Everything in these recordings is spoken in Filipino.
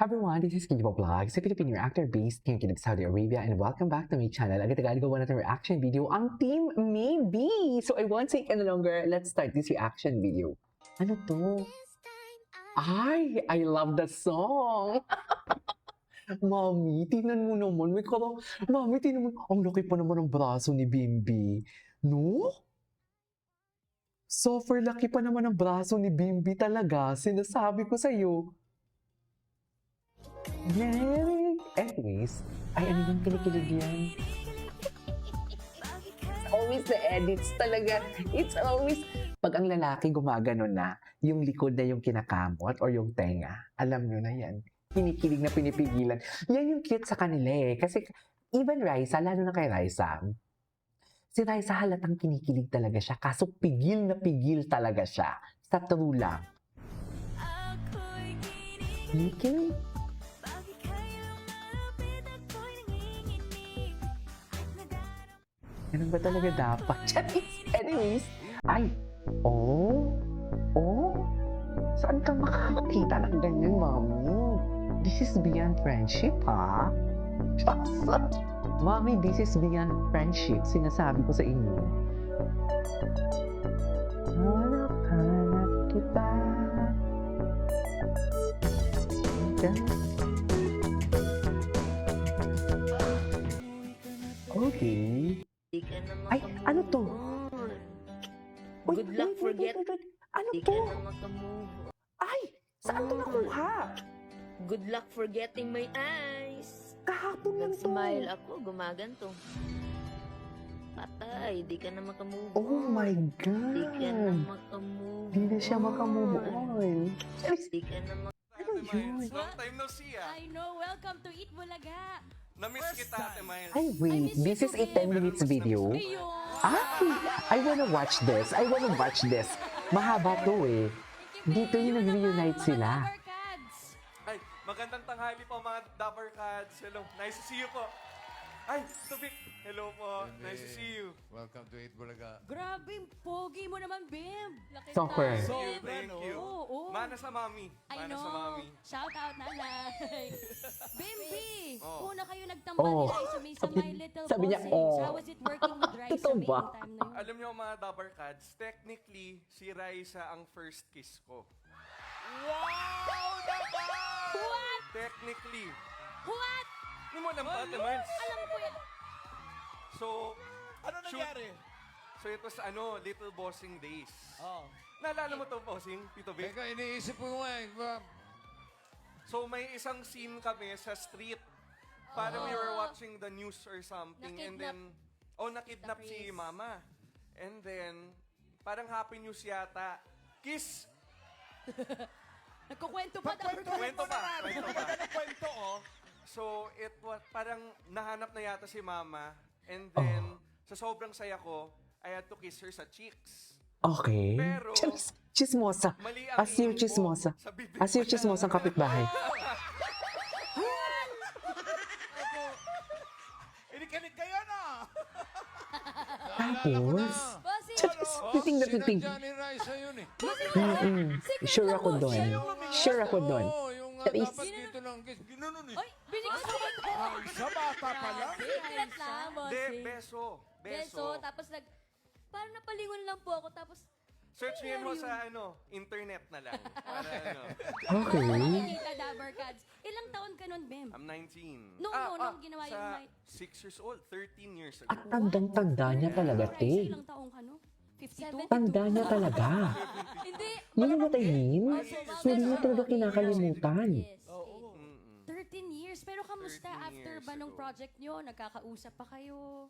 Hi everyone, this is Kinjibo Vlog, sa Filipino reactor based in Saudi Arabia, and welcome back to my channel. Agad gawa natin reaction video ang Team Maybe. So I won't take any longer. Let's start this reaction video. Ano to? Ay, I love the song. Mami, tingnan mo naman. Mami, tingnan mo. Ang laki pa naman ng braso ni Bimbi. No? Super laki pa naman ang braso ni Bimbi talaga. Sinasabi ko sa'yo. Anyways, ay ano yung kinikilig yan? Always the edits talaga. It's always... Pag ang lalaki gumagano na, yung likod na yung kinakamot or yung tenga, alam nyo na yan. Kinikilig na pinipigilan. Yan yung cute sa kanila eh. Kasi even Raisa, lalo na kay Raisa, si Raisa halatang kinikilig talaga siya. Kaso pigil na pigil talaga siya. Sa true lang. Kinikilig. Ganun ba talaga dapat? Anyways, ay, saan ka makakakita ng ganyan, Mami? This is beyond friendship, ha? Mami, this is beyond friendship. Sinasabi ko sa inyo. Hanap kita. Okay. Ay, ano to? Good luck forgetting. Ano Di to? ka na makamove. Ay, saan to nakuha? Good luck forgetting my eyes. Kahapon lang to. Nag-smile ako, gumaganto. Patay, di ka na makamove Oh on. my Di ka na God. makamove Di na siya makamove on. Di ka na Ano yun? Long time no see ah. I know, welcome to Eat Bulaga. Na-miss kita, Ate Miles. Ay, wait. This is a 10 minutes video? Ayun. Ay, I wanna watch this. Mahaba to eh. Dito yung nag-reunite sila. Barkads. Ay, magandang tanghali po mga Dabber Cats. Hello, nice to see you po. Ay, Tubik. Hello po, nice to see you. Welcome to Eat Bulaga. Grabe, pogi mo naman, Bim. Laki Super. tayo. Thank you. Oo. Mana sa mami. I Mana know. sa mami. Shout out na lang. Bimbi, Oh. una kayo nagtambal Oh. nila sa My Little Sabi niya, Bossings. oh. How was it working with Raisa Totoo May ba? yung time na yun? Alam niyo mga Dabber Cats, technically, si Raisa ang first kiss ko. What? Technically. What? Hindi mo alam ba, Ate Miles? Alam ko yan. So, Ano nangyari? so it was Little Bossing Days. Oh. Naalala mo to, Bossing, Tito Vic? Teka, iniisip ko nga eh. So may isang scene kami sa street. Para we were watching the news or something. And then, nakidnap si Mama. And then, parang happy news yata. Kiss! Nagkukwento pa daw. Kwento pa. Kwento, oh. So, it was, parang nahanap na yata si Mama. And then, sa sobrang saya ko, I had to kiss her sa cheeks. Okay. Pero- Chismosa. Mali ang As yung tingin ko chismosa. sa bibig As yung ko. chismosa ang kapitbahay. Inikinig kayo na! Tapos, Bossy, titing na titing. Sinadya ni Raisa yun eh. Sure ako doon. Sure ako doon. Oo, yung Charis. dapat dito lang kiss. Ginanon eh. Oy, binigyan ko ba? Ay, sa bata pa lang. Secret lang, De, bossy. beso. Beso, tapos parang napalingon lang po ako, tapos Search niyo mo sa internet na lang. Para Okay. makikita Dabber Cats. Ilang taon ka nun, Bim? I'm 19. Nung ginawa yung sa mic. 6 years old, 13 years ago. At tandang-tanda niya talaga, Raisa, te. ilang taong ka, no? 52? Tanda niya talaga. Hindi. You know what I mean? Hindi mo talaga kinakalimutan. Yes. Mm-mm. 13 years. Pero kamusta 13 after years ba nung ago. project nyo? Nagkakausap pa kayo?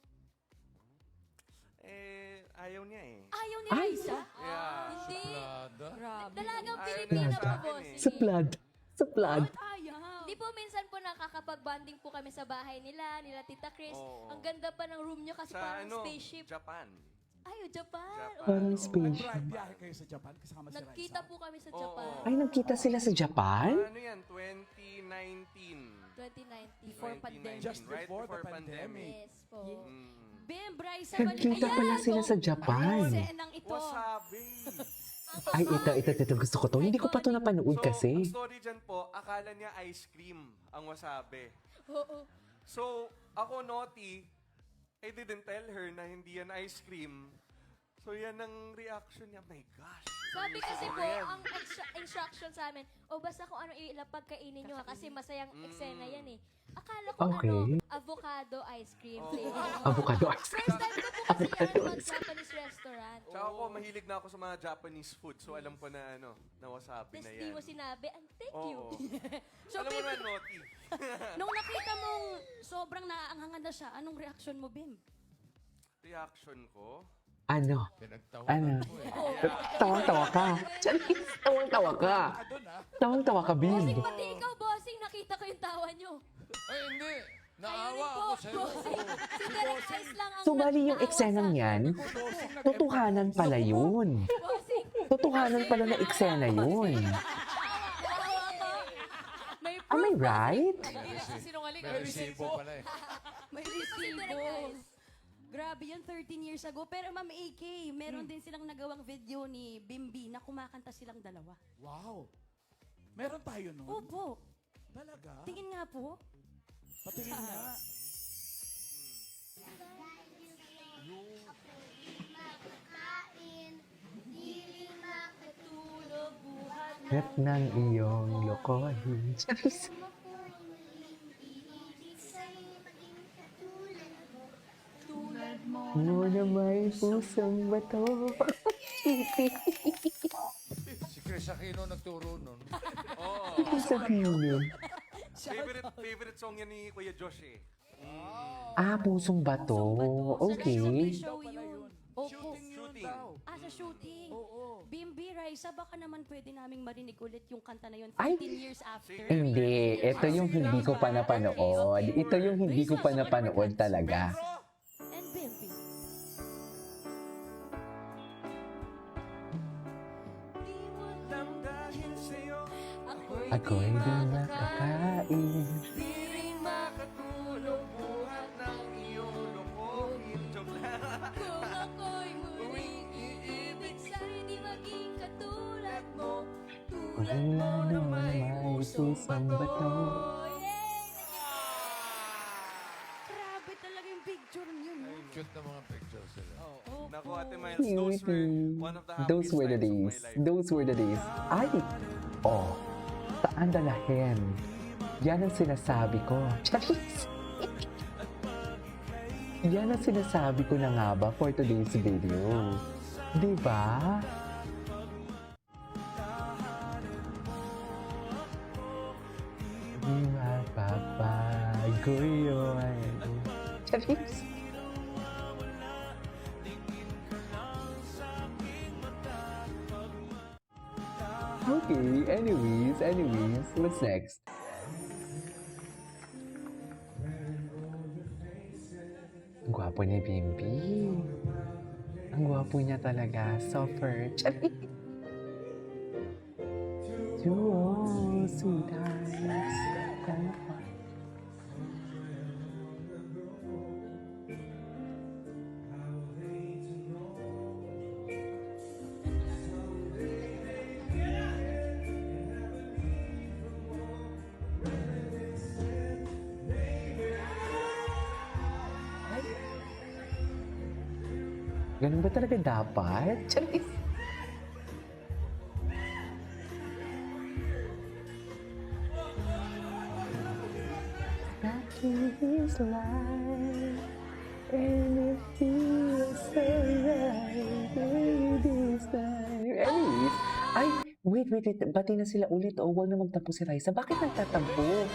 Ayaw niya eh. Ayaw ni Ay! Raisa? Yeah. Hindi. Lada. Grabe. Dalagang Ayaw Pilipina niya po, sa akin boss. eh. Suplad. Suplad. Bakit ayaw? Di po, minsan po nakakapag-bonding po kami sa bahay nila Tita Chris. Oo. Ang ganda pa ng room nyo kasi Sa parang spaceship. Japan. Ay, Japan. Parang space. Biyahe kayo sa Japan kasama si Raisa. Nagkita po kami sa Japan. Ay, nagkita sila sa Japan? Ano yan? 2019. 2019. Before 2019, pandemic. Just right before the pandemic. Yes po. Mm. Bim, Raisa, Nagkita pala sila sa Japan. Senang ito. Wasabi. Ay, ito, gusto ko to. Hindi ko pa to napanood So, kasi. ang story dyan po, akala niya ice cream ang wasabi. Oo. So, ako naughty, I didn't tell her na hindi yan ice cream. So, yan ang reaction niya. My gosh. Sabi kasi po, Yan. ang instruction sa amin, basta kung ano ilapag kainin nyo ha, kasi masayang eksena yan eh. Akala ko Okay. avocado ice cream Oo. flavor. Avocado ice cream. First time ko po kasi yan mag-Japanese restaurant. Tsaka ako, mahilig na ako sa mga Japanese food. So, alam ko na na wasabi Tapos na di yan. mo sinabi, thank you. Oo. So, Alam mo Bim, na, naughty. nung nakita mong sobrang naaanghangan na siya, anong reaction mo, Bim? Reaction ko? Ano? Pinagtawanan ko eh. Tawang-tawa ka. Charis, tawang-tawa ka. Doon ah. Tawang-tawa ka, Bossing, Bim. pati ikaw, bossing, nakita ko yung tawa nyo. Ay, hindi. Kayo Naawa rin po, ako sa'yo. bossing. Si Derek Ice lang ang So, bali yung naawa eksenang sa- yan, totohanan pala yun. Bossing, Totohanan pala na eksena yun. naawa ko. May Am I right? Hindi na siya sinungaling. May resibo pala eh. May Si Derek resibo. Ice. Grabe yan, 13 years ago. Pero Ma'am AK, meron din silang nagawang video ni Bimbi na kumakanta silang dalawa. Wow. Meron tayo nun? Opo. Talaga? Tingin nga po. Patingin nga. At ng iyong lokohin. Charis. Mo na may pusong bato. Si Chris Aquino nagturo nun. Oo. Ibig sabihin. Favorite song yan ni Kuya Josh eh. Ah, pusong bato. Okay. Show yun. Opo. Shooting yun Shooting. daw. Sa shooting. Oo. Bimbi, Raisa, baka naman pwede naming marinig ulit yung kanta na yun Ay! 15 years after. Hindi. Ito yung hindi ko pa napanood. Ito yung hindi ko pa napanood talaga. And Bimbi. Alam dahil sa'yo, Ako'y di makakain. di rin makatulog buhat ng iyong lokohin. Joke lang. Kung ako'y muling iibig sa'yo, di maging katulad mo. Tulad mo na may pusong bato. Grabe talaga yung picture yun. No? Cute na mga pictures sila. Opo. Naku, Ate Miles, those were one of the happiest Those were the times of days. my life. Those were the days. Ay! Oh, saan dalahin? Yan ang sinasabi ko. Charis! Yan ang sinasabi ko na nga ba for today's video. Diba? Di mapapago yun. Charis! Okay, anyways, what's next? Ang gwapo ni Bimbi. Ang gwapo niya talaga. Suffer. To all sweethearts. Ganun ba talaga dapat? Charis! That is life, and it feels so right this time. Anyways, ay, wait, bati na sila ulit. O, huwag na magtampo si Raisa. Bakit nagtatampo?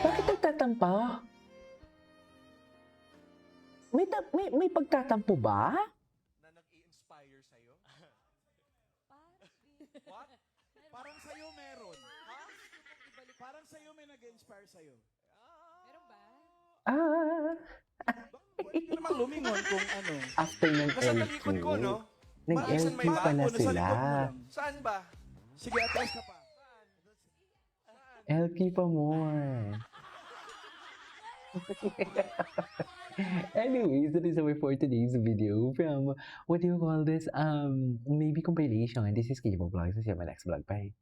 Bakit nagtatampo? May pagtatampo ba? Na nag-i-inspire sa'yo? What? Parang sa'yo meron. Ha? Parang sa'yo may nag-inspire sa'yo. Ah, Pwede ka naman lumingon kung ano. after ng Nasa LQ, talikod ko, no? nag-LQ May pala Nasa sila. likod mo lang. Saan ba? Sige, atras ka pa. LQ pa more. Anyways, that is our for today's video from, what do you call this? Maybe compilation. This is K-pop Vlogs. See you in my next vlog. Bye.